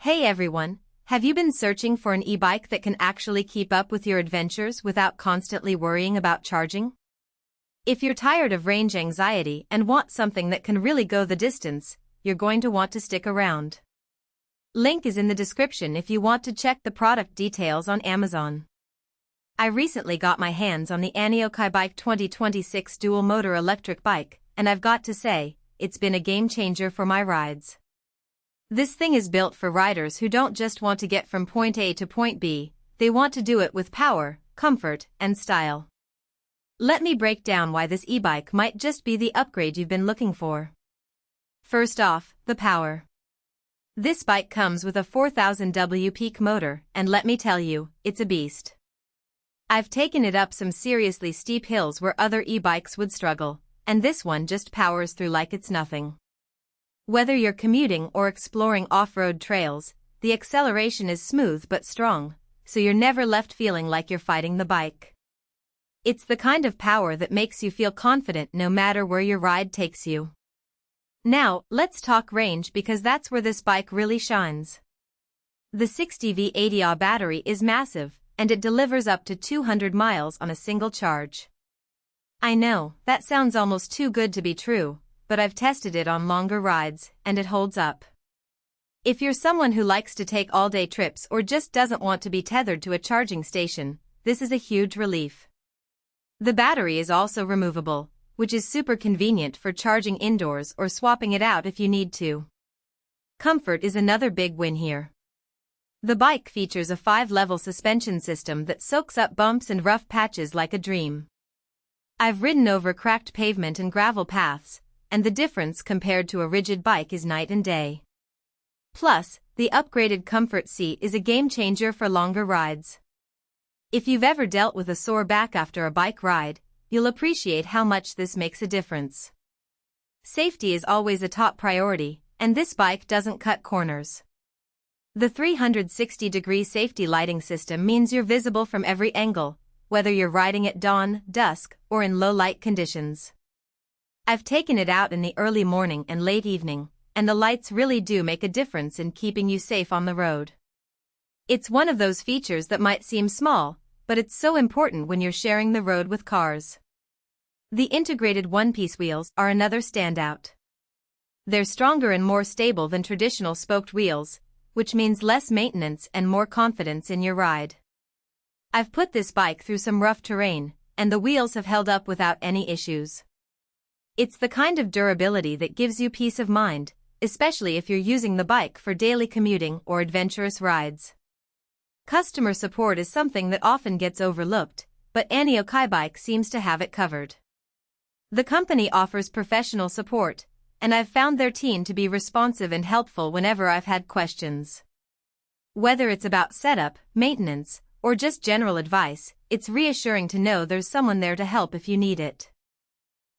Hey everyone, have you been searching for an e-bike that can actually keep up with your adventures without constantly worrying about charging? If you're tired of range anxiety and want something that can really go the distance, you're going to want to stick around. Link is in the description if you want to check the product details on Amazon. I recently got my hands on the ANIIOKIBIKE 2026 dual-motor electric bike, and I've got to say, it's been a game-changer for my rides. This thing is built for riders who don't just want to get from point A to point B, they want to do it with power, comfort, and style. Let me break down why this e-bike might just be the upgrade you've been looking for. First off, the power. This bike comes with a 4000W peak motor, and let me tell you, it's a beast. I've taken it up some seriously steep hills where other e-bikes would struggle, and this one just powers through like it's nothing. Whether you're commuting or exploring off-road trails, the acceleration is smooth but strong, so you're never left feeling like you're fighting the bike. It's the kind of power that makes you feel confident no matter where your ride takes you. Now, let's talk range because that's where this bike really shines. The 60V80Ah battery is massive, and it delivers up to 200 miles on a single charge. I know, that sounds almost too good to be true, but I've tested it on longer rides, and it holds up. If you're someone who likes to take all-day trips or just doesn't want to be tethered to a charging station, this is a huge relief. The battery is also removable, which is super convenient for charging indoors or swapping it out if you need to. Comfort is another big win here. The bike features a 5-level suspension system that soaks up bumps and rough patches like a dream. I've ridden over cracked pavement and gravel paths, and the difference compared to a rigid bike is night and day. Plus, the upgraded comfort seat is a game-changer for longer rides. If you've ever dealt with a sore back after a bike ride, you'll appreciate how much this makes a difference. Safety is always a top priority, and this bike doesn't cut corners. The 360-degree safety lighting system means you're visible from every angle, whether you're riding at dawn, dusk, or in low-light conditions. I've taken it out in the early morning and late evening, and the lights really do make a difference in keeping you safe on the road. It's one of those features that might seem small, but it's so important when you're sharing the road with cars. The integrated one-piece wheels are another standout. They're stronger and more stable than traditional spoked wheels, which means less maintenance and more confidence in your ride. I've put this bike through some rough terrain, and the wheels have held up without any issues. It's the kind of durability that gives you peace of mind, especially if you're using the bike for daily commuting or adventurous rides. Customer support is something that often gets overlooked, but ANIIOKIBIKE seems to have it covered. The company offers professional support, and I've found their team to be responsive and helpful whenever I've had questions. Whether it's about setup, maintenance, or just general advice, it's reassuring to know there's someone there to help if you need it.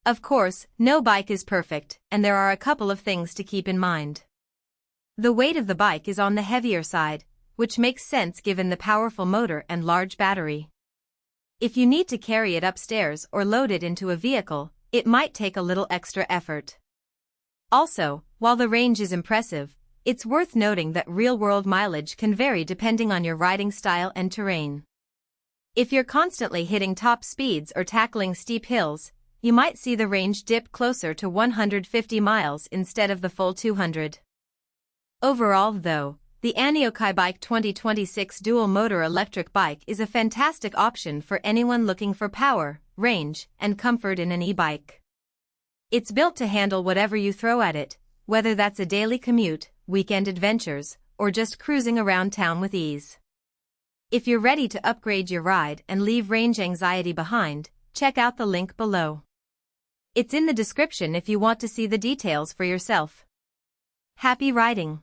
Of course, no bike is perfect, and there are a couple of things to keep in mind. The weight of the bike is on the heavier side, which makes sense given the powerful motor and large battery. If you need to carry it upstairs or load it into a vehicle, it might take a little extra effort. Also, while the range is impressive, it's worth noting that real-world mileage can vary depending on your riding style and terrain. If you're constantly hitting top speeds or tackling steep hills, you might see the range dip closer to 150 miles instead of the full 200. Overall, though, the ANIIOKIBIKE 2026 dual-motor electric bike is a fantastic option for anyone looking for power, range, and comfort in an e-bike. It's built to handle whatever you throw at it, whether that's a daily commute, weekend adventures, or just cruising around town with ease. If you're ready to upgrade your ride and leave range anxiety behind, check out the link below. It's in the description if you want to see the details for yourself. Happy riding!